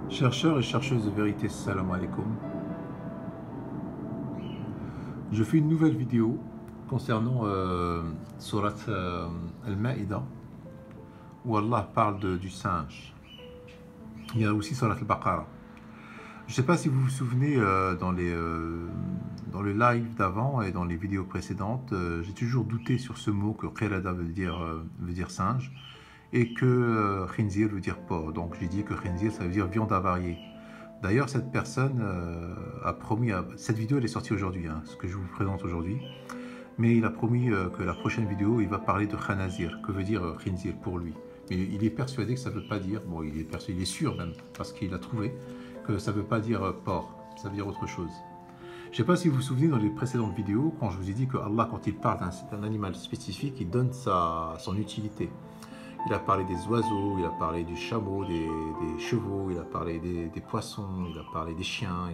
Chercheurs et chercheuses de vérité, salam alaikum. Je fais une nouvelle vidéo concernant Surat Al-Ma'ida, où Allah parle du singe. Il y a aussi Surat Al-Baqarah. Je ne sais pas si vous vous souvenez, dans le live d'avant et dans les vidéos précédentes, j'ai toujours douté sur ce mot que Qirada veut dire singe, et que Khinzir veut dire porc. Donc j'ai dit que Khinzir, ça veut dire viande avariée. D'ailleurs, cette personne a promis, cette vidéo elle est sortie aujourd'hui, hein, ce que je vous présente aujourd'hui, mais il a promis que la prochaine vidéo, il va parler de Khanazir, que veut dire Khinzir pour lui. Mais il est persuadé que ça ne veut pas dire, bon, il est sûr même, parce qu'il a trouvé, que ça ne veut pas dire porc, ça veut dire autre chose. Je ne sais pas si vous vous souvenez dans les précédentes vidéos, quand je vous ai dit que Allah, quand il parle d'un animal spécifique, il donne son utilité. Il a parlé des oiseaux, il a parlé du chameau, des chevaux, il a parlé des poissons, il a parlé des chiens,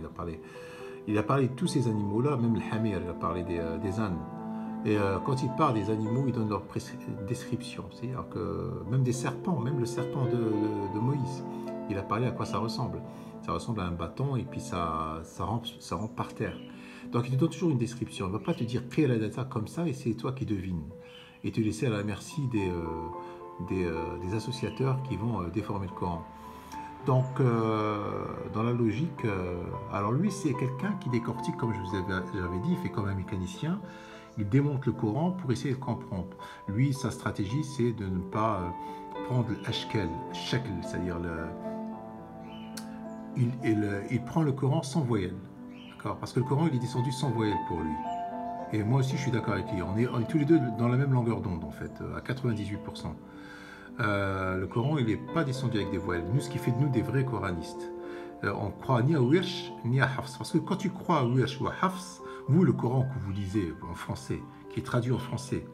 il a parlé de tous ces animaux-là, même le hamir, il a parlé des ânes. Et quand il parle des animaux, il donne leur description. C'est-à-dire que même des serpents, même le serpent de Moïse, il a parlé à quoi ça ressemble. Ça ressemble à un bâton et puis ça rampe par terre. Donc il te donne toujours une description. Il ne va pas te dire Qiradata comme ça et c'est toi qui devines. Et te laisser à la merci des associateurs qui vont déformer le Coran. Donc, dans la logique, alors lui, c'est quelqu'un qui décortique, comme je vous avais dit, il fait comme un mécanicien, il démonte le Coran pour essayer de comprendre. Lui, sa stratégie, c'est de ne pas prendre l'ashkel, shakl, c'est-à-dire il prend le Coran sans voyelle, d'accord? Parce que le Coran, il est descendu sans voyelle pour lui. Et moi aussi, je suis d'accord avec lui. On est tous les deux dans la même longueur d'onde, en fait, à 98%. Le Coran, il n'est pas descendu avec des voiles. Nous, ce qui fait de nous des vrais coranistes. On ne croit ni à Wirsh, ni à Hafs. Parce que quand tu crois à Wirsh ou à Hafs, vous, le Coran que vous lisez en français, qui est traduit en français,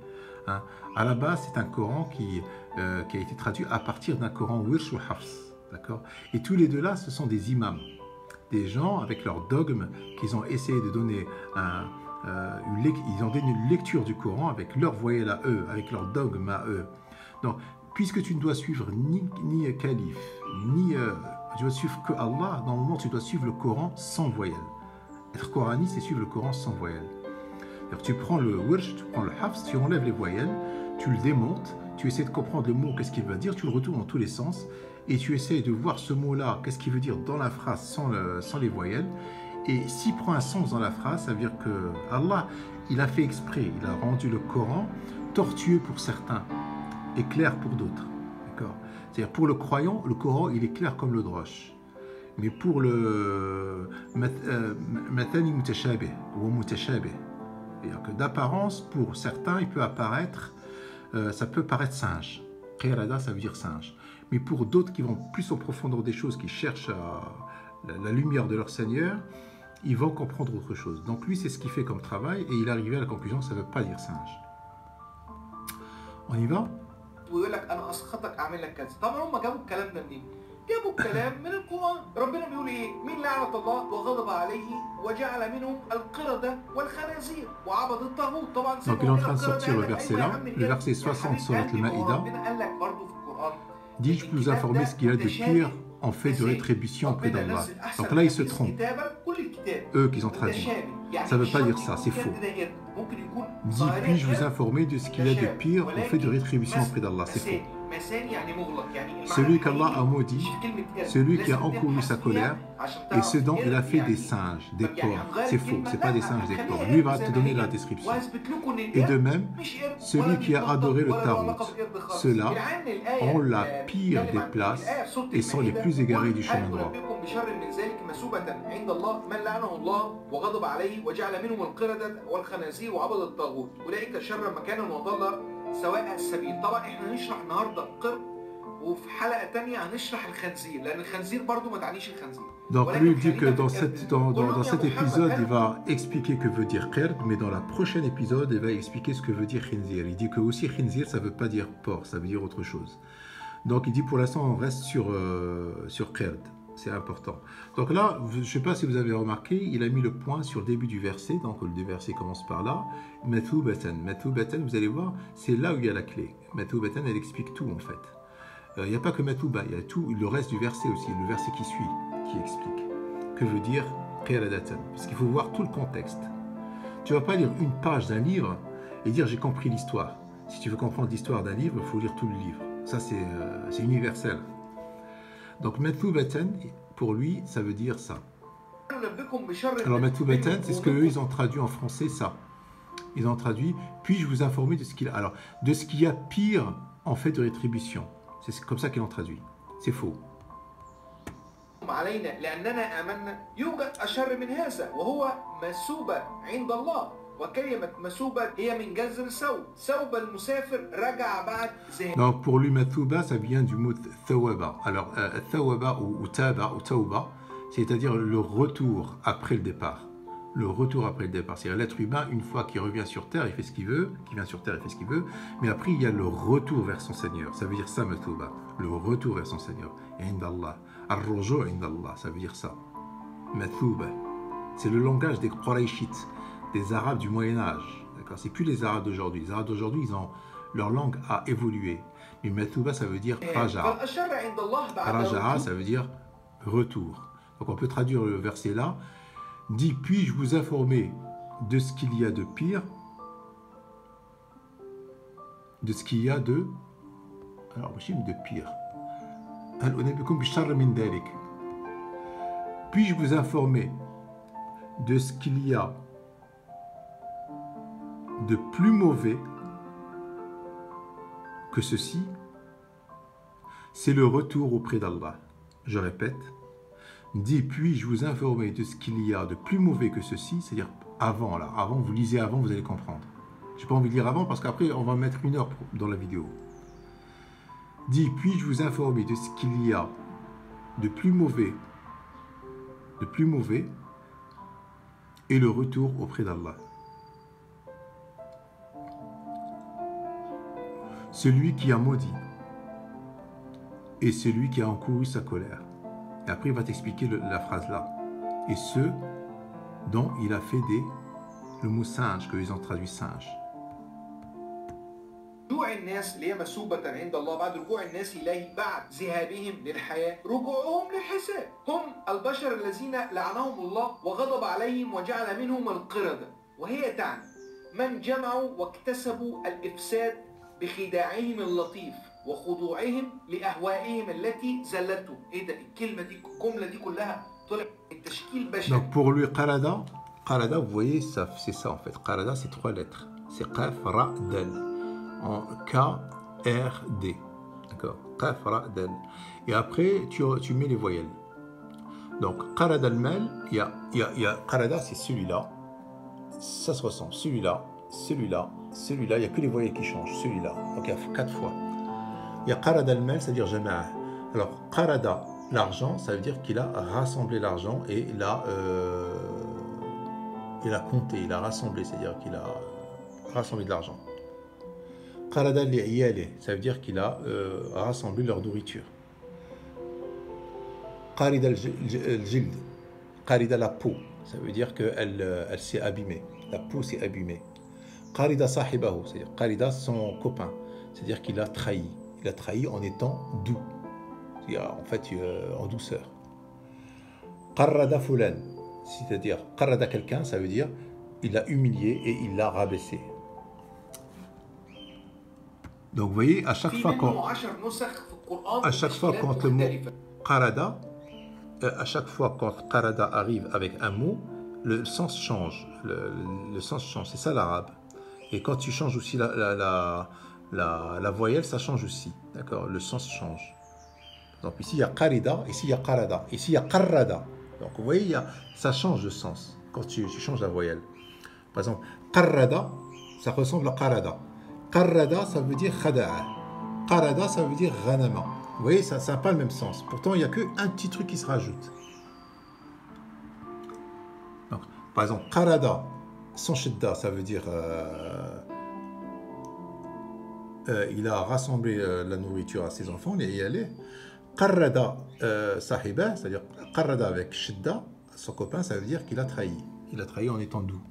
hein, à la base, c'est un Coran qui a été traduit à partir d'un Coran Wirsh ou Hafs. D'accord? Et tous les deux là, ce sont des imams. Des gens avec leur dogme qu'ils ont essayé de donner ils ont donné une lecture du Coran avec leur voyelle à eux, avec leur dogme à eux. Donc, puisque tu ne dois suivre ni calife, tu dois suivre que Allah, normalement tu dois suivre le Coran sans voyelle. Être coraniste, c'est suivre le Coran sans voyelle. Alors, tu prends le wirsh, tu prends le hafs, tu enlèves les voyelles, tu le démontes, tu essaies de comprendre le mot, qu'est-ce qu'il va dire, tu le retournes dans tous les sens, et tu essaies de voir ce mot-là, qu'est-ce qu'il veut dire dans la phrase sans les voyelles. Et s'il prend un sens dans la phrase, ça veut dire que Allah, il a fait exprès, il a rendu le Coran tortueux pour certains et clair pour d'autres. D'accord? C'est-à-dire pour le croyant, le Coran, il est clair comme le droche. Mais pour le matani mutashabih ou mutashabih, c'est-à-dire que d'apparence, pour certains, il peut apparaître, ça peut paraître singe. Qirada, ça veut dire singe. Mais pour d'autres qui vont plus en profondeur des choses, qui cherchent la lumière de leur Seigneur, ils vont comprendre autre chose. Donc lui, c'est ce qu'il fait comme travail, et il est arrivé à la conclusion que ça ne veut pas dire singe. On y va? ويقول لك انا اسخطك اعمل لك كذا. طبعا هم جابوا الكلام ده منين؟ جابوا الكلام من القران. ربنا بيقول ايه؟ مين لعنه الله وغضب عليه وجعل منهم القرده والخنازير وعبد الطاغوت. طبعا donc il est en train de sortir le verset là, le verset 60 sur Al-Ma'ida. Dit, je peux vous informer ce qu'il y a de pire en fait de rétribution auprès d'Allah. Donc là, ils se trompent. Eux qui ont traduit. Ça ne veut pas dire ça, c'est faux. Dit, puis-je vous informer de ce qu'il y a de pire en fait de rétribution auprès d'Allah. C'est faux. Celui qu'Allah a maudit, celui qui a encouru sa colère, et ce dont il a fait des singes, des porcs. C'est faux, c'est pas des singes, des porcs. Lui va te donner la description. Et de même, celui qui a adoré le tarot, ceux-là ont la pire des places et sont les plus égarés du chemin droit. سواء السبيل. طبعا احنا هنشرح النهارده القرد وفي حلقه ثانيه هنشرح الخنزير لان الخنزير برضو ما تعنيش الخنزير. Donc lui dit que dans cet épisode, il va expliquer que veut dire qird, mais dans la prochaine épisode, il va expliquer ce que veut dire khinzir. Il dit que aussi khinzir, ça veut pas dire porc, ça veut dire autre chose. Donc il dit pour l'instant, on reste sur qird. C'est important. Donc là, je ne sais pas si vous avez remarqué, il a mis le point sur le début du verset. Donc le verset commence par là. Mathoubatan. Mathoubatan, vous allez voir, c'est là où il y a la clé. Mathoubatan, elle explique tout en fait. Il n'y a pas que Mathouba, il y a tout le reste du verset aussi, le verset qui suit. qui explique. Que veut dire qiradatan? Parce qu'il faut voir tout le contexte. Tu ne vas pas lire une page d'un livre et dire j'ai compris l'histoire. Si tu veux comprendre l'histoire d'un livre, il faut lire tout le livre. Ça, c'est universel. Donc, mathoubatan, pour lui, ça veut dire ça. Alors, mathoubatan, c'est ce qu'eux, ils ont traduit en français, ça. Ils ont traduit, puis-je vous informer de ce qu'il y a. Alors, de ce qu'il y a pire, en fait, de rétribution. C'est comme ça qu'ils l'ont traduit. C'est faux. علينا لأننا آمنا يوجد أشر من هذا وهو مثوبة عند الله وكلمة مثوبة هي من جذر ثوب المسافر رجع بعد ذهاب. Donc pour lui Mathouba ça vient du mot thawaba. Alors thawaba ou taba ou tauba, c'est-à-dire le retour après le départ. Le retour après le départ. C'est-à-dire l'être humain, une fois qu'il revient sur terre, il fait ce qu'il veut, qu'il vient sur terre, il fait ce qu'il veut, mais après il y a le retour vers son Seigneur. Ça veut dire ça Mathouba, le retour vers son Seigneur. Indallah. Ar-ruju' indallah, ça veut dire ça. Mathouba. C'est le langage des Qurayshites, des Arabes du Moyen-Âge. D'accord ? C'est plus les Arabes d'aujourd'hui. Les Arabes d'aujourd'hui, leur langue a évolué. Mais Mathouba, ça veut dire raja'a. Raja'a, ça veut dire retour. Donc on peut traduire le verset là. Dis, puis-je vous informer de ce qu'il y a de pire, de ce qu'il y a de... Alors, de pire. Puis-je vous informer de ce qu'il y a de plus mauvais que ceci? C'est le retour auprès d'Allah. Je répète, dis, puis-je vous informer de ce qu'il y a de plus mauvais que ceci? C'est-à-dire avant, là. Avant, vous lisez avant, vous allez comprendre. Je n'ai pas envie de lire avant parce qu'après, on va mettre 1 heure dans la vidéo. Dis, puis-je vous informer de ce qu'il y a de plus mauvais et le retour auprès d'Allah. Celui qui a maudit et celui qui a encouru sa colère. Et après, il va t'expliquer la phrase là. Et ceux dont il a fait le mot singe, qu'ils ont traduit singe. رجوع الناس اللي هي مثوبة عند الله بعد رجوع الناس إليه بعد ذهابهم للحياة رجوعهم للحساب هم البشر الذين لعنهم الله وغضب عليهم وجعل منهم القردة وهي تعني من جمعوا واكتسبوا الإفساد بخداعهم اللطيف وخضوعهم لأهوائهم التي زلتهم. إيه ده الجملة دي كلها طلعت التشكيل بشري. Donc pour lui Qarada, vous voyez, c'est ça en fait. Qarada, c'est 3 lettres. C'est Qaf, Ra, Dal. En K-R-D. D'accord? Qaf, Ra, Dal. Et après, tu mets les voyelles. Donc, Qarada al-Mal, il y a Qarada, c'est celui-là. Ça se ressemble. Celui-là, celui-là, celui-là. Il n'y a que les voyelles qui changent. Celui-là. Donc, il y a 4 fois. Il y a Qarada al-Mal, c'est-à-dire Jama'a. Alors, Qarada, l'argent, ça veut dire qu'il a rassemblé l'argent et il a compté, il a rassemblé, c'est-à-dire qu'il a rassemblé de l'argent. Qarada al-Iyali, ça veut dire qu'il a rassemblé leur nourriture. Qarida al-Jild, Qarida la peau, ça veut dire qu'elle s'est abîmée. La peau s'est abîmée. Qarida sahibahu, c'est-à-dire Qarida son copain, c'est-à-dire qu'il a trahi. Il a trahi en étant doux, en fait en douceur. Qarrada fulan, c'est-à-dire Qarrada quelqu'un, ça veut dire il l'a humilié et il l'a rabaissé. Donc vous voyez, à chaque fois quand le mot Qarada, à chaque fois quand Qarada arrive avec un mot, le sens change. Le sens change, c'est ça l'arabe. Et quand tu changes aussi la voyelle, ça change aussi. D'accord? Le sens change. Donc ici il y a Qarida, ici il y a Qarada, ici il y a Qarrada. Donc vous voyez, ça change de sens quand tu changes la voyelle. Par exemple, Qarrada, ça ressemble à Qarada. Qarrada, ça veut dire Khada'a. Qarada, ça veut dire Ghanama. Vous voyez, ça n'a pas le même sens. Pourtant, il n'y a qu'un petit truc qui se rajoute. Donc, par exemple, Qarada, sans shidda, ça veut dire il a rassemblé la nourriture à ses enfants, et y aller. Qarrada sahiba, c'est-à-dire Qarrada avec shidda, son copain, ça veut dire qu'il a trahi. Il a trahi en étant doux.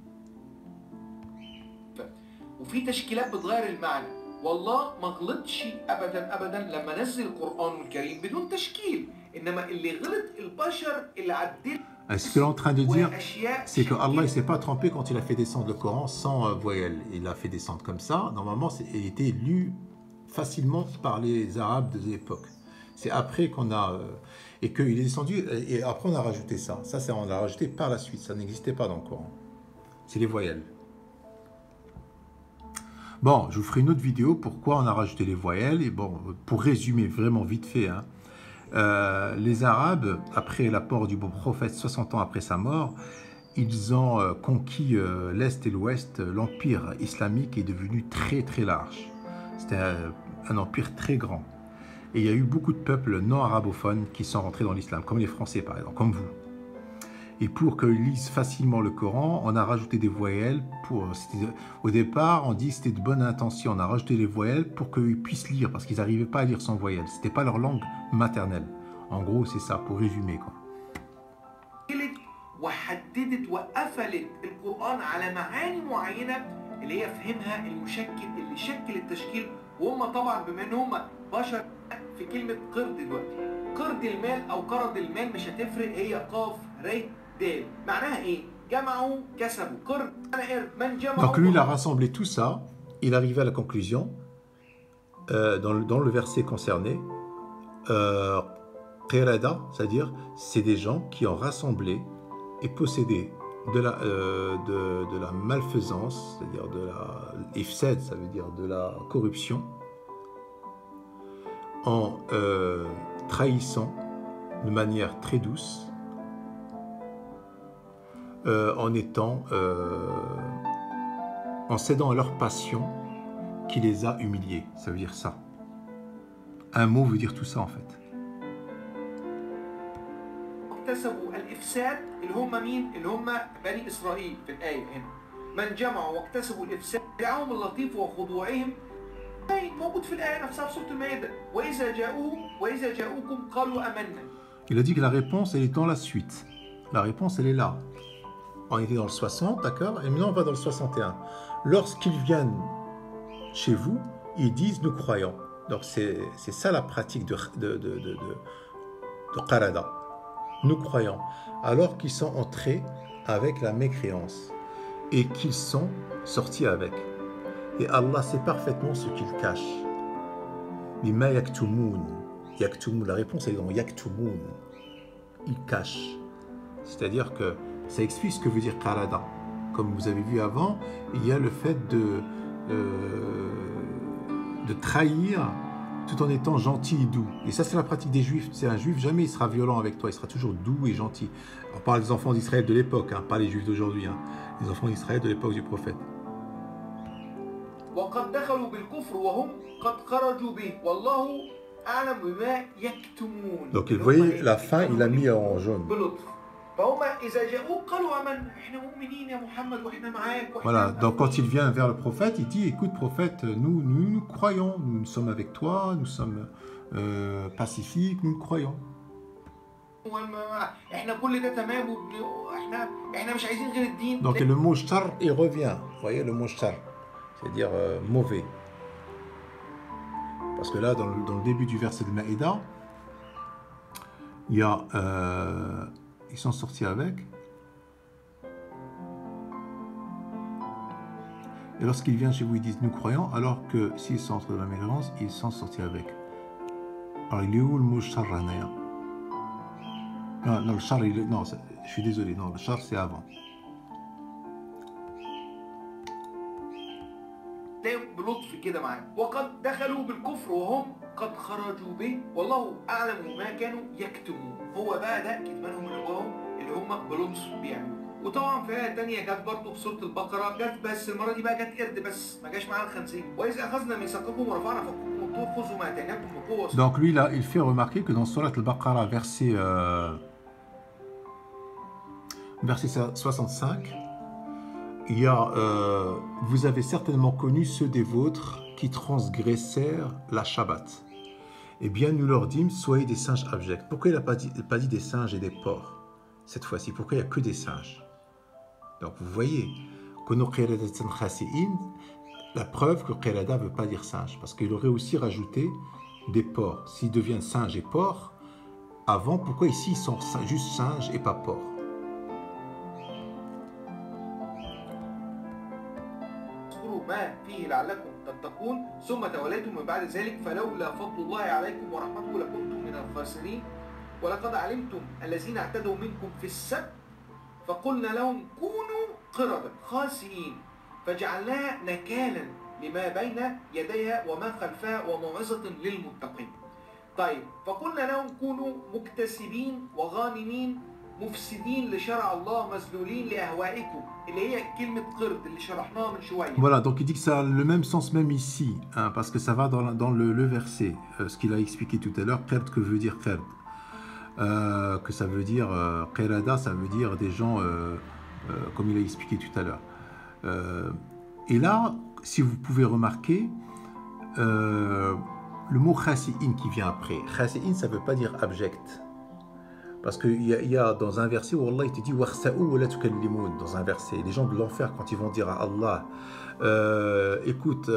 وفي تشكيلات بتغير المعنى والله ما غلطش ابدا ابدا لما نزل القرآن الكريم بدون تشكيل، انما اللي غلط البشر اللي عدل. Ce qu'il est en train de dire, c'est que Allah ne s'est pas trompé quand il a fait descendre le Coran sans voyelle. Il l'a fait descendre comme ça. Normalement, il était lu facilement par les Arabes de l'époque. C'est après qu'on a... et qu'il est descendu, et après on a rajouté ça. Ça, on l'a rajouté par la suite. Ça n'existait pas dans le Coran. C'est les voyelles. Bon, je vous ferai une autre vidéo, pourquoi on a rajouté les voyelles. Et bon, pour résumer vraiment vite fait, hein, les Arabes, après l'apport du beau prophète, 60 ans après sa mort, ils ont conquis l'Est et l'Ouest. L'empire islamique est devenu très très large. C'était un empire très grand. Et il y a eu beaucoup de peuples non arabophones qui sont rentrés dans l'islam, comme les Français par exemple, comme vous. Et pour qu'ils lisent facilement le Coran, on a rajouté des voyelles. Au départ, on dit que c'était de bonne intention. On a rajouté les voyelles pour qu'ils puissent lire, parce qu'ils n'arrivaient pas à lire sans voyelles. Ce n'était pas leur langue maternelle. En gros, c'est ça, pour résumer, quoi. وحددت وقفلت القرآن على معاني معينة اللي هي فهمها المشكل اللي شكل التشكيل، وهم طبعا بما ان هم بشر في كلمة قرد دلوقتي. قرد المال او قرض المال مش هتفرق، هي قاف ري دال. معناها ايه؟ جمعوا كسبوا قرد انا قرد من جمعوا. Donc lui il a rassemblé tout ça, il arrivait à la conclusion dans le verset concerné. Qirada, c'est-à-dire c'est des gens qui ont rassemblé et possédé de la malfaisance, c'est-à-dire de la ifsad, ça veut dire de la corruption, en trahissant de manière très douce, en cédant à leur passion qui les a humiliés. Ça veut dire ça. Un mot veut dire tout ça en fait. اكتسبوا الافساد اللي هم مين؟ اللي هم بني اسرائيل في الايه هنا. من جمعوا واكتسبوا الافساد دعاهم اللطيف وخضوعهم موجود في الايه نفسها في سوره المائده. واذا جاءوكم قالوا امنا. Il a dit que la réponse elle est dans la suite. La réponse elle est là. On était dans le 60, d'accord, et maintenant on va dans le 61. Lorsqu'ils viennent chez vous, ils disent nous croyons. Donc c'est ça la pratique de Qarada. Nous croyons, alors qu'ils sont entrés avec la mécréance et qu'ils sont sortis avec. Et Allah sait parfaitement ce qu'ils cachent. Bima yaktumun. Yaktumun, la réponse est dans yaktumun. Ils cachent. C'est-à-dire que ça explique ce que veut dire Qarada. Comme vous avez vu avant, il y a le fait de trahir tout en étant gentil et doux. Et ça, c'est la pratique des Juifs. C'est un Juif, jamais il sera violent avec toi, il sera toujours doux et gentil. On parle des enfants d'Israël de l'époque, hein, pas les Juifs d'aujourd'hui, hein, les enfants d'Israël de l'époque du prophète. Donc, vous voyez, la fin, il a mis en jaune. Voilà, donc quand il vient vers le prophète, il dit, écoute prophète, nous croyons, nous sommes avec toi, nous sommes pacifiques, nous croyons. Donc le mot shtar, il revient, vous voyez le mot shtar, c'est-à-dire mauvais. Parce que là, dans le début du verset de Maïda, il y a... ils sont sortis avec. Et lorsqu'ils viennent chez vous, ils disent nous croyons, alors que s'ils sont entre la mécréance, ils sont sortis avec. Alors il est où le mot char? Non, le char, non, je suis désolé, non, le char c'est avant. بلطف كده معاه وقد دخلوا بالكفر وهم قد خرجوا به والله اعلم ما كانوا يكتمون. هو بقى ده كتمانهم اللي جواهم اللي هم بلطف بيعملوه. وطبعا في ايه ثانيه جت برضه في سوره البقره، جت بس المره دي بقى جت قرد بس، ما جاش معاها الخنزير. واذا اخذنا ميثاقكم ورفعنا فوقكم الطور خذوا ما اتيناكم بقوه. Donc lui là, il fait remarquer que dans Surat al-Baqarah verset 65, il y a, vous avez certainement connu ceux des vôtres qui transgressèrent la Shabbat. Eh bien, nous leur dîmes, soyez des singes abjects. Pourquoi il n'a pas dit des singes et des porcs cette fois-ci? Pourquoi il n'y a que des singes? Donc, vous voyez, La preuve que qirada ne veut pas dire singe, parce qu'il aurait aussi rajouté des porcs. S'ils deviennent singes et porcs, avant, pourquoi ici ils sont juste singes et pas porcs? ما فيه لعلكم تتقون ثم توليتم من بعد ذلك فلولا فضل الله عليكم ورحمته لكنتم من الخاسرين ولقد علمتم الذين اعتدوا منكم في السبت فقلنا لهم كونوا قردة خاسئين فجعلناها نكالا لما بين يديها وما خلفها وموعظة للمتقين. طيب فقلنا لهم كونوا مكتسبين وغانمين مفسدين لشرع الله مذلولين لأهوائكم اللي هي كلمة قرد اللي شرحناها من شوية. Voilà, donc il dit que ça a le même sens même ici, hein, parce que ça va dans le verset, ce qu'il a expliqué tout à l'heure, qird, que veut dire qird, que ça veut dire, qirada, ça veut dire des gens, comme il a expliqué tout à l'heure. Et là, si vous pouvez remarquer, le mot khasi'in qui vient après, khasi'in ça veut pas dire abject. Parce qu'il y a dans un verset où Allah il te dit dans un verset, les gens de l'enfer quand ils vont dire à Allah écoute,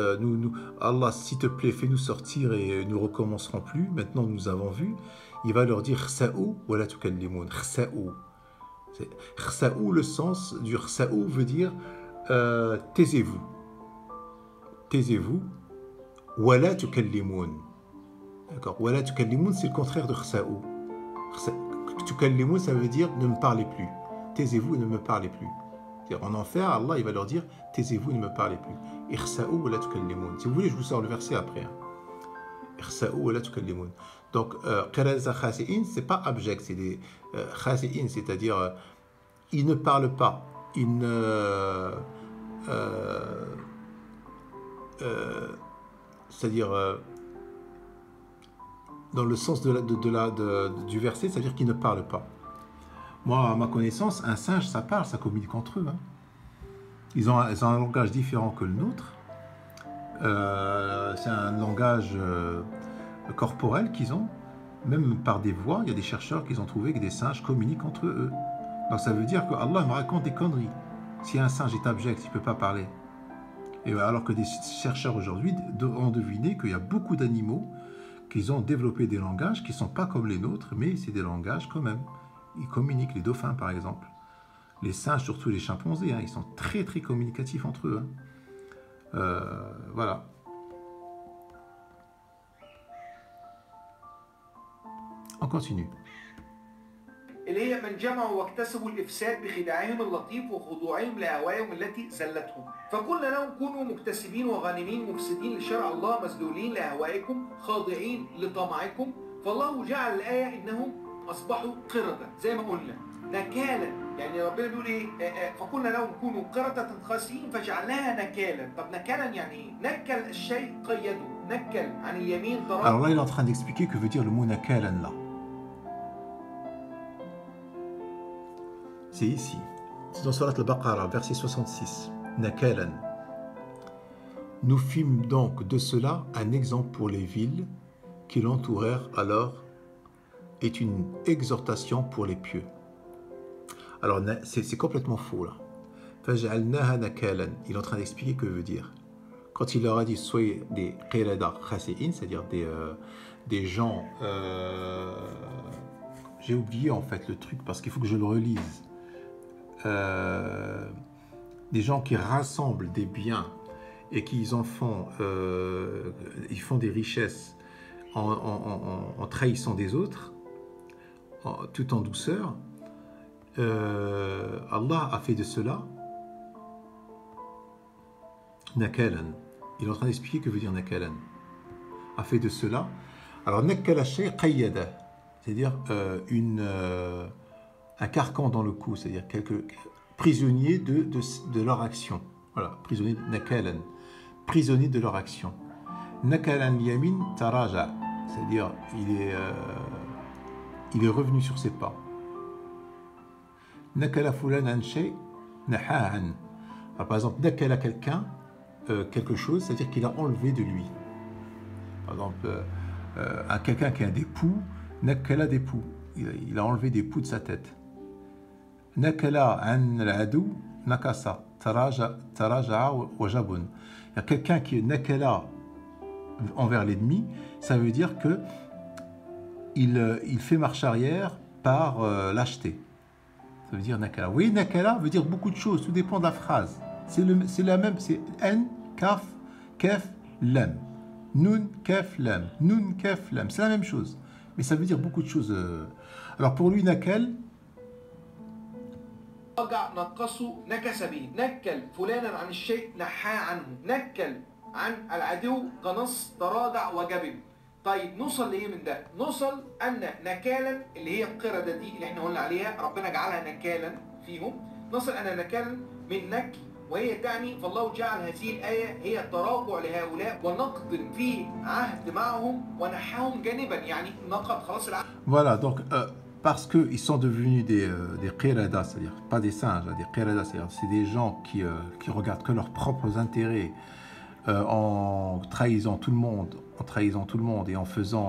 Allah s'il te plaît fais-nous sortir et nous recommencerons plus, maintenant nous avons vu, il va leur dire khsa'u wa la tukallimun. Khsa'u, le sens du khsa'u veut dire taisez-vous, wa la tukallimun. D'accord, wa la tukallimun c'est le contraire de khsa'u. Tukallimun, ça veut dire ne me parlez plus. Taisez-vous et ne me parlez plus. En enfer, Allah il va leur dire taisez-vous et ne me parlez plus. Ikhsa'u wa la tukallimun. Si vous voulez, je vous sors le verset après. Ikhsa'u wa la tukallimun. Donc, qirada khasi'in, c'est pas abject, c'est des khasi'in, c'est-à-dire ils ne parlent pas, ils ne. C'est-à-dire. Dans le sens du verset, c'est-à-dire qu'ils ne parlent pas. Moi, à ma connaissance, un singe, ça parle, ça communique entre eux. Hein. Ils ont un langage différent que le nôtre. C'est un langage corporel qu'ils ont. Même par des voix, il y a des chercheurs qui ont trouvé que des singes communiquent entre eux. Donc ça veut dire que Allah me raconte des conneries. Si un singe est abject, il ne peut pas parler. Et alors que des chercheurs aujourd'hui ont deviné qu'il y a beaucoup d'animaux qu'ils ont développé des langages qui ne sont pas comme les nôtres, mais c'est des langages quand même. Ils communiquent, les dauphins par exemple. Les singes, surtout les chimpanzés, hein, ils sont très très communicatifs entre eux. Hein. Voilà. On continue. اللي هي من جمعوا واكتسبوا الإفساد بخداعهم اللطيف وخضوعهم لأهوائهم التي زلتهم فقلنا لهم كونوا مكتسبين وغانمين مفسدين لشرع الله مذلولين لأهوائكم خاضعين لطمعكم فالله جعل الآية إنهم أصبحوا قردة زي ما قلنا نكالا يعني ربنا بيقول إيه فقلنا لهم كونوا قردة خاسئين فجعلناها نكالا طب نكالا يعني نكل الشيء قيده نكل عن اليمين ضرب. Alors là il est en train d'expliquer que veut dire le mot nakalan là. C'est ici. C'est dans Surat al-Baqarah, verset 66. Nakalan. Nous fîmes donc de cela un exemple pour les villes qui l'entourèrent alors est une exhortation pour les pieux. Alors c'est complètement faux là. Faj'alnaha nakalan. Il est en train d'expliquer que veut dire. Quand il leur a dit soyez des qirada khasi'in, c'est-à-dire des gens. J'ai oublié en fait le truc parce qu'il faut que je le relise. Des gens qui rassemblent des biens et qui en font, ils font des richesses en trahissant des autres, tout en douceur. Allah a fait de cela nakalan. Il est en train d'expliquer que veut dire nakalan. A fait de cela. Alors nakala shay qayyada, c'est-à-dire un carcan dans le cou, c'est-à-dire quelques prisonniers de leur action. Voilà, prisonniers nakalan, prisonniers de leur action. Nakalan yamin taraja, c'est-à-dire il est revenu sur ses pas. Nakala fulanan shay nahahan. Par exemple, nakala quelqu'un quelque chose, c'est-à-dire qu'il a enlevé de lui. Par exemple, quelqu'un qui a des poux, nakala des poux. Il a enlevé des poux de sa tête. Nakala an al-adou nakasa. taraja'a wa jabun. Il y a quelqu'un qui est nakala envers l'ennemi, ça veut dire que il fait marche arrière par lâcheté. Ça veut dire nakala. Vous voyez, nakala veut dire beaucoup de choses, tout dépend de la phrase. C'est la même, c'est n, kaf, kef, lam. Nun, kef, lam. Nun, kef, lam. C'est la même chose. Mais ça veut dire beaucoup de choses. Alors pour lui, nakal, رجع نقصه نكس به نكل فلانا عن الشيء نحاه عنه نكل عن العدو كنص تراجع وجبن. طيب نوصل لايه من ده؟ نوصل ان نكالا اللي هي القردة دي اللي احنا قلنا عليها ربنا جعلها نكالا فيهم، نصل ان نكالا من نك وهي تعني فالله جعل هذه الآية هي التراجع لهؤلاء ونقد في عهد معهم ونحاهم جانبا، يعني نقد خلاص العهد. Voilà, donc parce qu'ils sont devenus des qiradas, c'est-à-dire pas des singes, des qiradas, c'est-à-dire c'est des gens qui regardent que leurs propres intérêts en trahissant tout le monde, et en faisant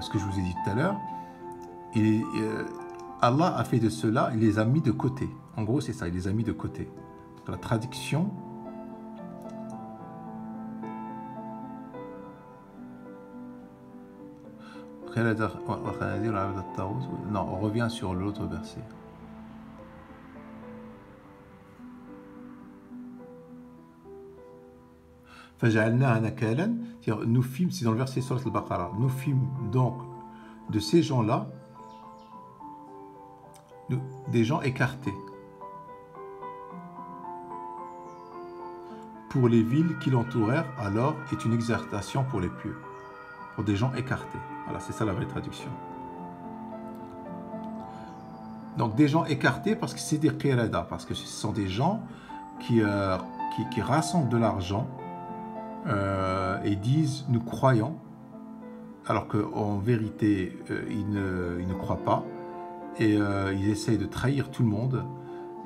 ce que je vous ai dit tout à l'heure. Et Allah a fait de cela, il les a mis de côté. En gros, c'est ça, il les a mis de côté. La traduction. Non, on revient sur l'autre verset. Nous films, c'est dans le verset Surat al-Baqarah, nous films donc de ces gens-là des gens écartés pour les villes qui l'entourèrent, alors est une exhortation pour les pieux, pour des gens écartés. Voilà, c'est ça la vraie traduction. Donc des gens écartés parce que c'est des qirada, parce que ce sont des gens qui rassemblent de l'argent et disent nous croyons, alors qu'en vérité ils ne croient pas, et ils essayent de trahir tout le monde,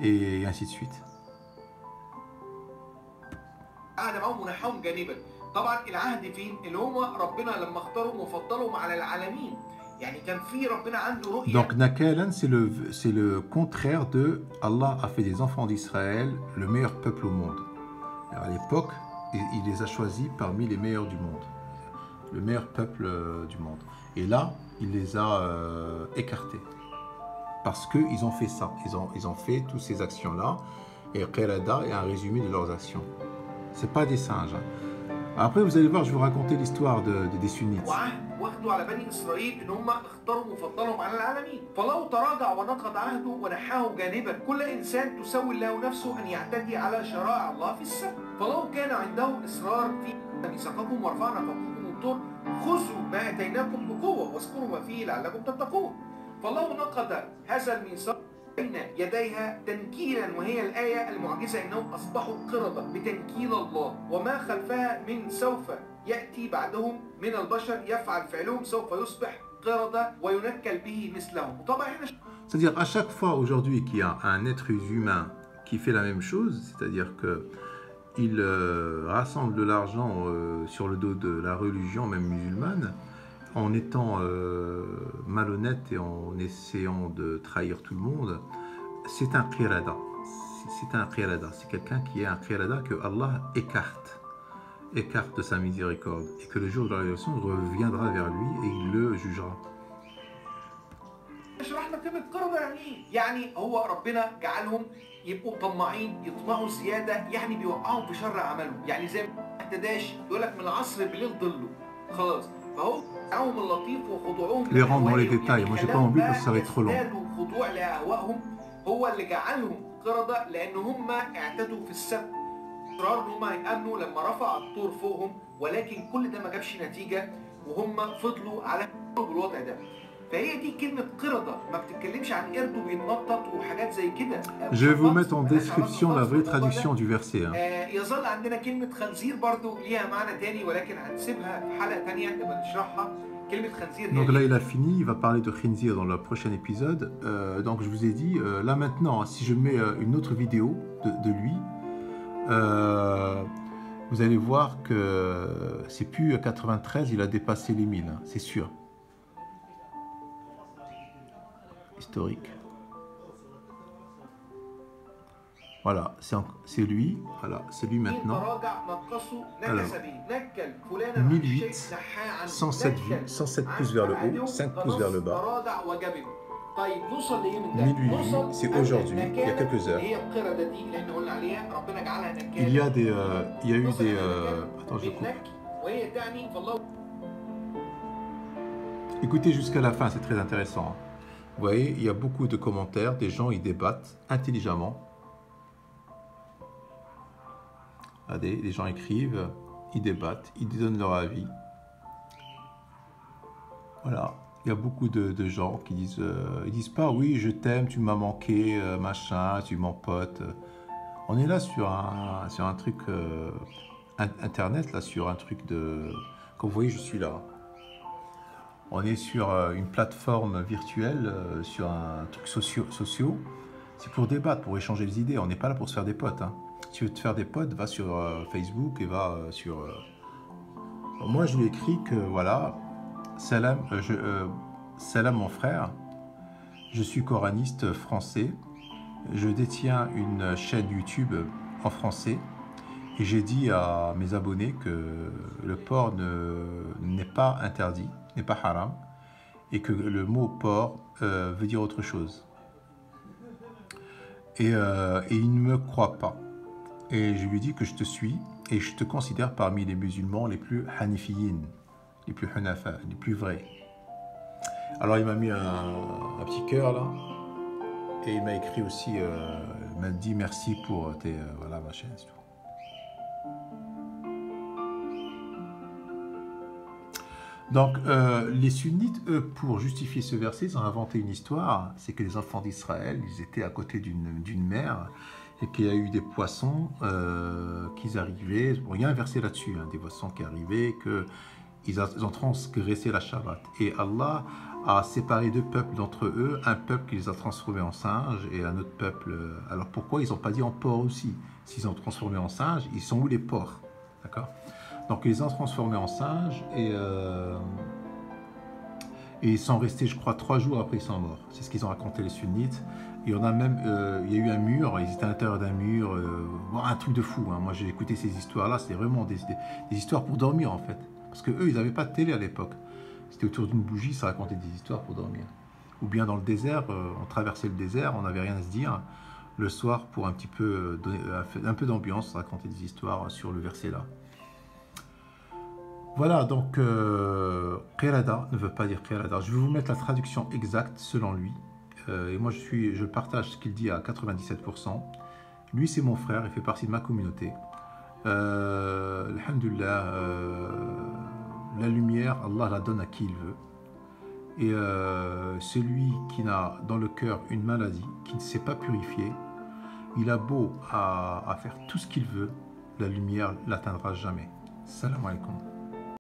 et ainsi de suite. قاعد معاهم ونحاهم جانبا. طبعا العهد فين؟ اللي هم ربنا لما اختارهم وفضلهم على العالمين. يعني كان في ربنا عنده رؤية. Donc Nakalan, c'est le contraire de Allah a fait des enfants d'Israël le meilleur peuple au monde. Alors à l'époque, il les a choisis parmi les meilleurs du monde, le meilleur peuple du monde. Et là, il les a écartés parce qu'ils ont fait ça. Ils ont fait toutes ces actions-là. Et Qirada est un résumé de leurs actions. C'est pas des singes. Après, vous allez voir, je vais vous raconter l'histoire des sunnites. واخدوا على بني اسرائيل ان هم اختاروا وفضلهم على العالمين، فلو تراجع ونقض عهده ونحاه جانبا، كل انسان تسول له نفسه ان يعتدي على شرائع الله في السبت، فلو كان عنده اصرار في ميثاقكم ورفعنا فوقكم الطور خذوا ما اتيناكم بقوه واذكروا ما فيه لعلكم تتقون، فلو نقض هذا الميثاق بين يديها تنكيلا، وهي الآية المعجزة إنهم أصبحوا قردة بتنكيل الله، وما خلفها من سوف يأتي بعدهم من البشر يفعل فعلهم سوف يصبح قردة وينكل به مثلهم. وطبعا احنا c'est-à-dire à chaque fois aujourd'hui qu'il y a un être humain qui fait la même chose, c'est-à-dire que il rassemble de l'argent sur le dos de la religion même musulmane, en étant malhonnête et en essayant de trahir tout le monde, c'est un qirada. C'est un qirada. C'est quelqu'un qui est un qirada que Allah écarte de sa miséricorde, et que le jour de la résurrection reviendra vers lui et il le jugera. شرحنا كلمة قردة يعني ايه؟ يعني هو ربنا جعلهم يبقوا طماعين، يطمعوا زيادة، يعني بيوقعهم في شر عملهم، يعني زي ما اهتداش يقول لك من العصر بالليل ضلوا خلاص، فهو دعوهم اللطيف وخضوعهم Les rendre dans les détails, moi j'ai pas envie parce que ça va être trop long. خضوع لأهوائهم هو اللي جعلهم قردة، لأن هم اعتدوا في السبت، اصرار ان هم هيأمنوا لما رفع الطور فوقهم، ولكن كل ده ما جابش نتيجة وهم فضلوا على بالوضع ده. فهي دي كلمة قردة، ما بتتكلمش عن قرد وبيتنطط وحاجات زي كده. Je vais vous mettre en description la vraie traduction du verset. يظل عندنا كلمة خنزير برضو ليها معنى تاني، ولكن هنسيبها في حلقة تانية نبقى نشرحها. كلمة خنزير. Donc là il a fini, il va parler de khinzir dans le prochain épisode. Donc je vous ai dit, là maintenant, si je mets une autre vidéo de lui, vous allez voir que c'est plus 93, il a dépassé les 1000, hein, c'est sûr. Historique. Voilà, c'est lui. Voilà, c'est lui مين maintenant. تراجع نقصه Alors, نكس به، نكل فلانا عن 1008, الشيء نحاه عنه، 107 vues, نكل 107 عن pouces vers le haut, العدو 5 pouces vers le غنص bas. تراجع وجبن. طيب نوصل لايه من ده؟ 1008 vues, نوصل c'est أن aujourd'hui, il y a النكالة quelques heures. اللي هي القردة دي اللي احنا قلنا عليها ربنا جعلها Il y نكالة. a il y a eu نوصل des. إلى نكالة Attends, je coupe. بالنك وهي تعني فالله. Écoutez jusqu'à la fin, c'est très intéressant. Vous voyez, il y a beaucoup de commentaires, des gens ils débattent intelligemment. Regardez, les gens écrivent, ils débattent, ils donnent leur avis. Voilà, il y a beaucoup de gens qui disent, ils disent pas oui, je t'aime, tu m'as manqué, machin, tu es mon pote. On est là sur un truc internet, là, sur un truc de. Comme vous voyez, je suis là. On est sur une plateforme virtuelle, sur un truc sociaux. C'est pour débattre, pour échanger les idées. On n'est pas là pour se faire des potes. Hein. Si tu veux te faire des potes, va sur Facebook et va sur. Moi, je lui ai écrit que voilà, Salam, Salam mon frère, je suis coraniste français. Je détiens une chaîne YouTube en français. Et j'ai dit à mes abonnés que le porc n'est pas interdit, n'est pas haram, et que le mot porc veut dire autre chose. Et il ne me croit pas. Et je lui dis que je te suis et je te considère parmi les musulmans les plus hanifiyin, les plus hunafa, les plus vrais. Alors il m'a mis un petit cœur là, et il m'a écrit aussi, il m'a dit merci pour tes voilà ma chaîne. C'est tout. Donc, les sunnites, eux, pour justifier ce verset, ils ont inventé une histoire. C'est que les enfants d'Israël, ils étaient à côté d'une mer et qu'il y a eu des poissons qui arrivaient. Bon, il y a un verset là-dessus, hein, des poissons qui arrivaient, qu'ils ont transgressé la Shabbat. Et Allah a séparé deux peuples d'entre eux, un peuple qui les a transformés en singes et un autre peuple. Alors pourquoi ils n'ont pas dit en porc aussi? S'ils ont transformé en singes, ils sont où les porcs? D'accord? Donc ils les ont transformés en singes et ils sont restés, je crois, 3 jours après ils sont morts. C'est ce qu'ils ont raconté les sunnites. Et on a même, il y a eu un mur, ils étaient à l'intérieur d'un mur, un truc de fou. Hein. Moi j'ai écouté ces histoires-là, c'est vraiment des histoires pour dormir en fait. Parce qu'eux, ils n'avaient pas de télé à l'époque. C'était autour d'une bougie, ça racontait des histoires pour dormir. Ou bien dans le désert, on traversait le désert, on n'avait rien à se dire. Le soir, pour un petit peu donner un peu d'ambiance, raconter des histoires sur le verset là. Voilà, donc Qirada ne veut pas dire Qirada. Je vais vous mettre la traduction exacte selon lui. Et moi, je partage ce qu'il dit à 97%. Lui, c'est mon frère, il fait partie de ma communauté. Alhamdulillah, la lumière, Allah la donne à qui il veut. Et celui qui n'a dans le cœur une maladie, qui ne s'est pas purifié, il a beau à faire tout ce qu'il veut, la lumière l'atteindra jamais. Salam alaikum.